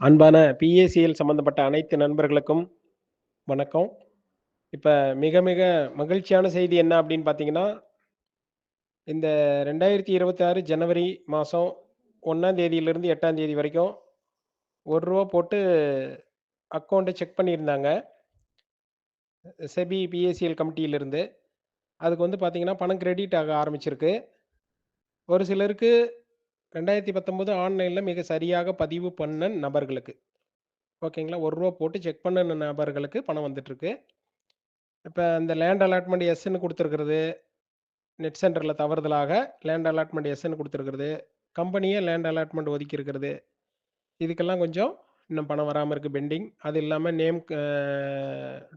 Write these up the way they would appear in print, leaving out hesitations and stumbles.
அன்பான பிஏசிஎல் சம்பந்தப்பட்ட அனைத்து நண்பர்களுக்கும் வணக்கம். இப்ப மிக மிக மகிழ்ச்சியான செய்தி என்ன அப்படின்னு பார்த்தீங்கன்னா, இந்த 2026 ஜனவரி மாசம் 1ஆம் தேதியிலிருந்து 8ஆம் தேதி வரைக்கும் ரூ. 1 போட்டு அக்கவுண்ட்ட செக் பண்ணியிருந்தாங்க. செபி பிஏசிஎல் கமிட்டியிலிருந்து. அதுக்கு வந்து பார்த்தீங்கன்னா, பணம் கிரெடிட் ஆக ஆரம்பிச்சிருக்கு. ஒரு சிலருக்கு 2019 ஆன்லைன்ல மிக சரியாக பதிவு பண்ண நபர்களுக்கு. ஓகேங்களா? ரூ. 1 போட்டு செக் பண்ணுன நபர்களுக்கு பணம் வந்துட்டுருக்கு. இப்ப இந்த லேண்ட் அலாட்மெண்ட் எஸ்ன்னு குடுத்துருக்கிறது, நெட் சென்டர்ல தவறுதலாக லேண்ட் அலாட்மெண்ட் எஸ்ன்னு குடுத்துருக்கிறது, கம்பெனியே லேண்ட் அலாட்மெண்ட் ஒதுக்கி இருக்கிறது. இதுக்கெல்லாம் கொஞ்சம் இன்னும் பணம் வராம இருக்கு பெண்டிங். அது இல்லாம நேம்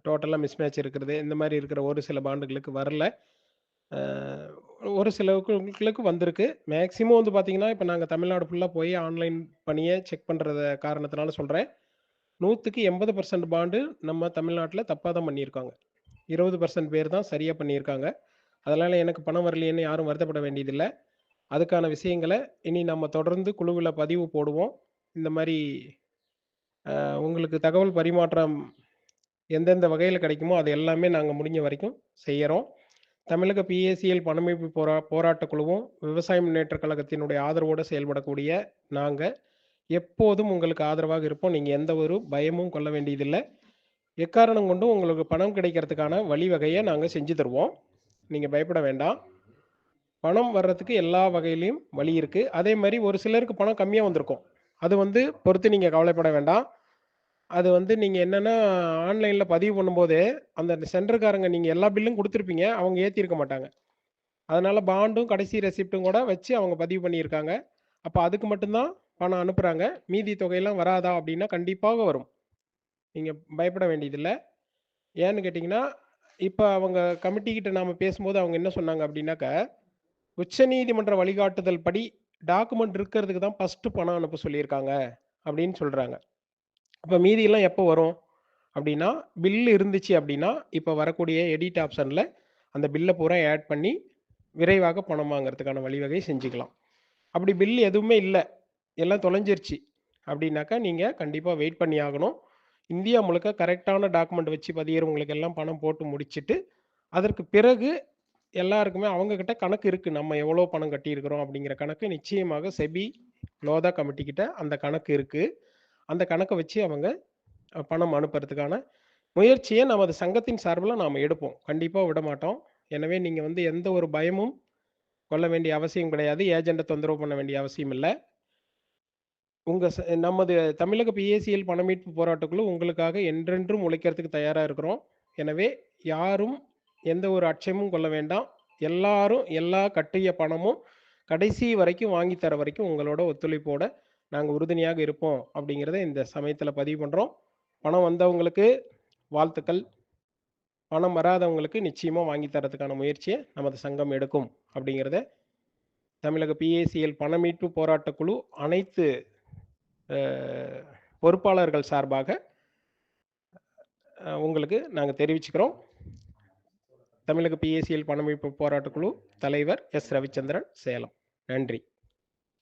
டோட்டலா மிஸ்மேட்ச் இருக்கிறது. இந்த மாரி இருக்கிற ஒரு சில பாண்டுகளுக்கு வரல. அ ஒரு சிலவுக்கு வந்திருக்கு. மேக்ஸிமம் வந்து பார்த்தீங்கன்னா, இப்ப நாங்க தமிழ்நாடு ஃபுல்லா போய் ஆன்லைன் பணிய செக் பண்றத காரணத்தினால சொல்றேன். 100க்கு 80% பாண்டு நம்ம தமிழ்நாட்ல தப்பா தான் பண்ணியிருக்காங்க. 20% பேர் தான் சரியா பண்ணியிருக்காங்க. அதனால எனக்கு பணம் வரலையேன்னு யாரும் வருத்தப்பட வேண்டியதில்ல. அதுக்கான விஷயங்கள இனி நம்ம தொடர்ந்து குழுவுல பதிவு போடுவோம். இந்த மாரி உங்களுக்கு தகவல் பரிமாற்றம் எந்தெந்த வகையில கிடைக்குமோ, அது எல்லாமே நாங்க முடிஞ்ச வரைக்கும் செய்யறோம். தமிழக பிஏசிஎல் பணமீட்பு போராட்டக் குழுவும், விவசாய முன்னேற்றக் கழகத்தினுடைய ஆதரவோட செயல்படக்கூடிய நாங்க, எப்போதும் உங்களுக்கு ஆதரவாக இருப்போம். நீங்க எந்த ஒரு பயமும் கொள்ள வேண்டியதில்ல. எக்காரணம் கொண்டும் உங்களுக்கு பணம் கிடைக்கிறதுக்கான வழிவகைய நாங்க செஞ்சு தருவோம். நீங்க பயப்பட வேண்டாம். பணம் வர்றதுக்கு எல்லா வகையிலயும் வழி இருக்கு. அதே மாரி ஒரு சிலருக்கு பணம் கம்மியா வந்திருக்கும். அது வந்து பொறுத்து நீங்க கவலைப்பட வேண்டாம். அது வந்து நீங்க என்னன்னா, ஆன்லைன்ல பதிவு பண்ணும்போது, அந்த சென்டர்காரங்க நீங்க எல்லா பில்லும் குடுத்துருப்பீங்க. அவங்க ஏத்தியிருக்க மாட்டாங்க. அதனால பாண்டும், கடைசி ரெசிப்டும் கூட வச்சு அவங்க பதிவு பண்ணியிருக்காங்க. அப்ப அதுக்கு மட்டும் தான் பணம் அனுப்புறாங்க. மீதி தொகையெல்லாம் வராதா? அப்டின்னா, கண்டிப்பாக வரும். நீங்க பயப்பட வேண்டியதில்ல. ஏன்னு கேட்டீங்கன்னா, இப்ப அவங்க கமிட்டி கிட்ட நாம பேசும்போது அவங்க என்ன சொன்னாங்க அப்டின்னாக்க, உச்சநீதிமன்ற வழிகாட்டுதல் படி டாக்குமெண்ட் இருக்கிறதுக்கு தான் ஃபர்ஸ்ட்டு பணம் அனுப்ப சொல்லியிருக்காங்க அப்டின்னு சொல்றாங்க. அப்ப மீதியெல்லாம் எப்போ வரும்? அப்டின்னா, பில் இருந்துச்சு அப்டின்னா, இப்ப வரக்கூடிய எடிட் ஆப்ஷன்ல அந்த பில்ல பூரா ஆட் பண்ணி, விரைவாக பணம் வாங்குறதுக்கான வழிவகை செஞ்சுக்கலாம். அப்படி பில் எதுவுமே இல்ல, எல்லாம் தொலைஞ்சிருச்சு அப்டின்னாக்கா, நீங்க கண்டிப்பா வெயிட் பண்ணி ஆகணும். இந்தியா முழுக்க கரெக்ட்டான டாக்குமெண்ட் வச்சு பதியிறவங்களுக்கு எல்லாம் பணம் போட்டு முடிச்சுட்டு, அதற்கு பிறகு எல்லாருக்குமே அவங்க கிட்ட கணக்கு இருக்கு. நம்ம எவ்வளோ பணம் கட்டியிருக்கிறோம் அப்படிங்கிற கணக்கு நிச்சயமாக செபி, லோதா கமிட்டி கிட்ட அந்த கணக்கு இருக்கு. அந்த கணக்க வச்சு அவங்க பணம் அனுப்புறதுக்கான முயற்சிய நமது சங்கத்தின் சார்புல நாம எடுப்போம். கண்டிப்பா விடமாட்டோம். எனவே நீங்க வந்து எந்த ஒரு பயமும் கொள்ள வேண்டிய அவசியம் கிடையாது. ஏஜெண்ட்ட தொந்தரவு பண்ண வேண்டிய அவசியம் இல்ல. உங்க நமது தமிழக பிஏசிஎல் பண மீட்பு போராட்டக்குழு உங்களுக்காக என்றென்றும் உழைக்கிறதுக்கு தயாரா இருக்கிறோம். எனவே யாரும் எந்த ஒரு அச்சமும் கொள்ள வேண்டாம். எல்லாரும் எல்லா கட்டிய பணமும் கடைசி வரைக்கும் வாங்கி தர வரைக்கும் உங்களோட ஒத்துழைப்போட நாங்க உறுதுணையாக இருப்போம் அப்படிங்கிறத இந்த சமயத்துல பதிவு பண்றோம். பணம் வந்தவங்களுக்கு வாழ்த்துக்கள். பணம் வராதவங்களுக்கு நிச்சயமா வாங்கி தரதுக்கான முயற்சிய நமது சங்கம் எடுக்கும் அப்படிங்கிறத தமிழக பிஏசிஎல் பண மீட்பு போராட்டக் குழு அனைத்து பொறுப்பாளர்கள் சார்பாக உங்களுக்கு நாங்க தெரிவிச்சுக்கிறோம். தமிழக பிஏசிஎல் பண மீட்பு போராட்டக் குழு தலைவர் எஸ். ரவிச்சந்திரன், சேலம். நன்றி.